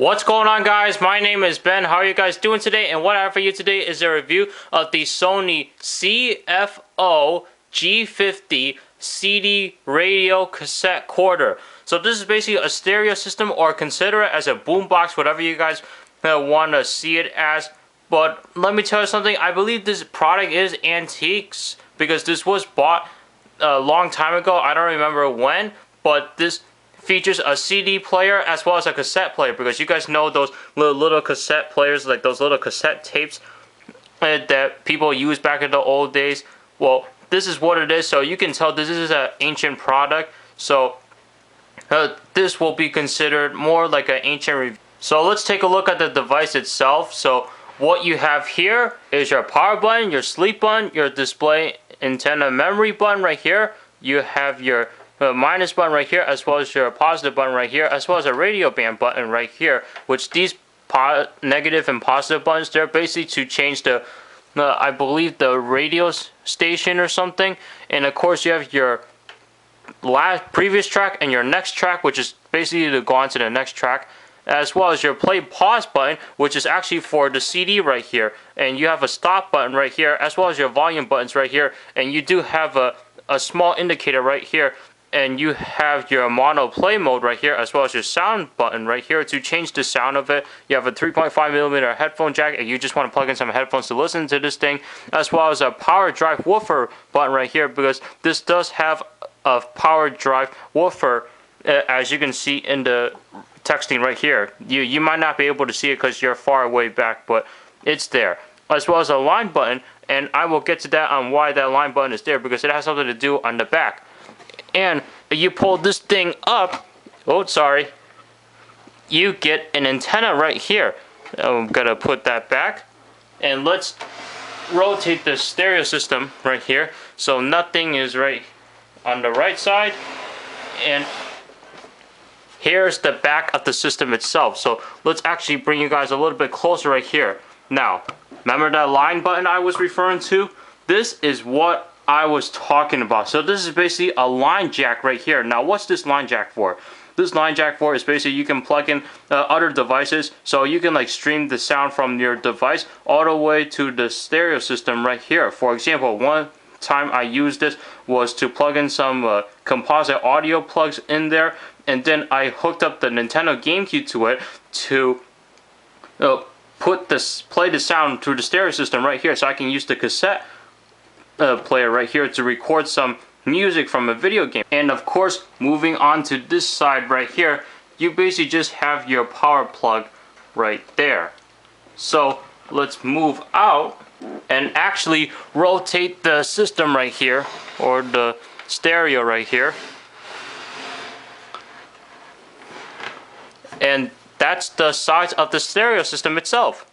What's going on, guys? My name is Ben. How are you guys doing today? And what I have for you today is a review of the Sony CFO-G50 CD radio cassette recorder. So this is basically a stereo system, or consider it as a boombox, whatever you guys want to see it as. But let me tell you something, I believe this product is antiques because this was bought a long time ago. I don't remember when, but this features a CD player as well as a cassette player, because you guys know those little cassette players, like those little cassette tapes that people used back in the old days. Well, this is what it is, so you can tell this is an ancient product. So this will be considered more like an ancient review. So let's take a look at the device itself. So what you have here is your power button, your sleep button, your display antenna memory button right here. You have your minus button right here, as well as your positive button right here, as well as a radio band button right here, which these negative and positive buttons, they're basically to change the I believe the radio station or something. And of course you have your previous track and your next track, which is basically to go on to the next track, as well as your play pause button, which is actually for the CD right here. And you have a stop button right here, as well as your volume buttons right here. And you do have a small indicator right here. And you have your mono play mode right here, as well as your sound button right here to change the sound of it. You have a 3.5mm headphone jack, and you just want to plug in some headphones to listen to this thing, as well as a power drive woofer button right here, because this does have a power drive woofer, as you can see in the texting right here. You might not be able to see it because you're far away back, but it's there. As well as a line button, and I will get to that on why that line button is there, because it has something to do on the back. And you pull this thing up, you get an antenna right here. I'm gonna put that back, and let's rotate the stereo system right here, so nothing is right on the right side. And here's the back of the system itself. So let's actually bring you guys a little bit closer right here. Now, remember that line button I was referring to? This is what I was talking about. So this is basically a line jack right here. Now, what's this line jack for? This line jack for is basically you can plug in other devices, so you can like stream the sound from your device all the way to the stereo system right here. For example, one time I used this was to plug in some composite audio plugs in there, and then I hooked up the Nintendo GameCube to it to play the sound through the stereo system right here, so I can use the cassette player right here to record some music from a video game. And of course, moving on to this side right here, you basically just have your power plug right there. So let's move out and actually rotate the system right here, or the stereo right here. And that's the size of the stereo system itself.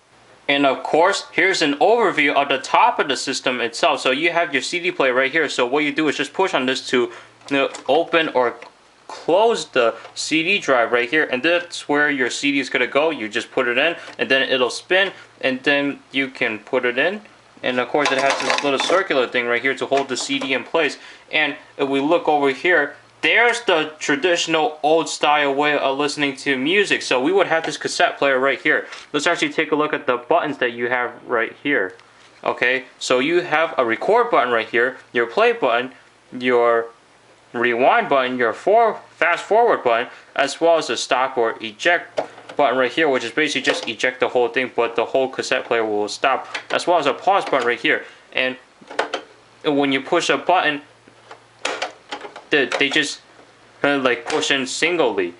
And of course, here's an overview of the top of the system itself. So you have your CD player right here. So what you do is just push on this to open or close the CD drive right here. And that's where your CD is going to go. You just put it in, and then it'll spin, and then you can put it in. And of course, it has this little circular thing right here to hold the CD in place. And if we look over here, there's the traditional old style way of listening to music. So we would have this cassette player right here. Let's actually take a look at the buttons that you have right here. Okay, so you have a record button right here, your play button, your rewind button, your fast forward button, as well as a stop or eject button right here, which is basically just eject the whole thing, but the whole cassette player will stop, as well as a pause button right here. And when you push a button, they just like push in singly,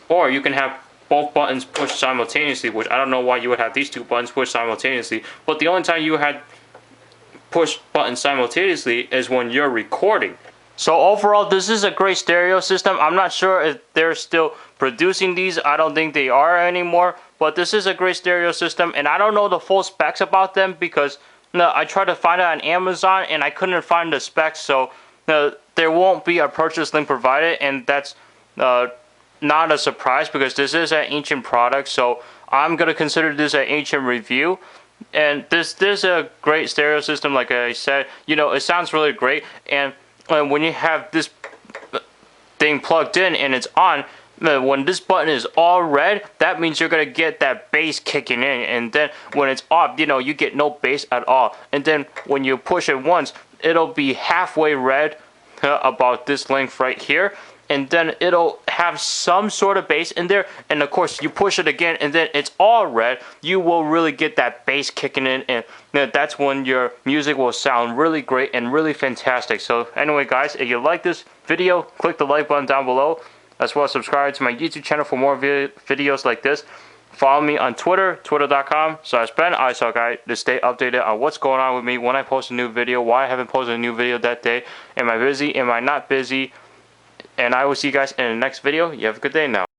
or you can have both buttons pushed simultaneously, which I don't know why you would have these two buttons pushed simultaneously, but the only time you had push buttons simultaneously is when you're recording. So overall, this is a great stereo system. I'm not sure if they're still producing these. I don't think they are anymore, but this is a great stereo system, and I don't know the full specs about them because I tried to find it on Amazon and I couldn't find the specs. So there won't be a purchase link provided, and that's not a surprise because this is an ancient product. So I'm going to consider this an ancient review. And this is a great stereo system, like I said. It sounds really great. And when you have this thing plugged in and it's on, when this button is all red, that means you're gonna get that bass kicking in, and then when it's off, you get no bass at all. And then when you push it once, it'll be halfway red, about this length right here, and then it'll have some sort of bass in there. And of course, you push it again, and then it's all red. You will really get that bass kicking in, and that's when your music will sound really great and really fantastic. So anyway, guys, if you like this video, click the like button down below, as well as subscribe to my YouTube channel for more videos like this. Follow me on Twitter, twitter.com/Ben Guy, to stay updated on what's going on with me when I post a new video, why I haven't posted a new video that day. Am I busy? Am I not busy? And I will see you guys in the next video. You have a good day now.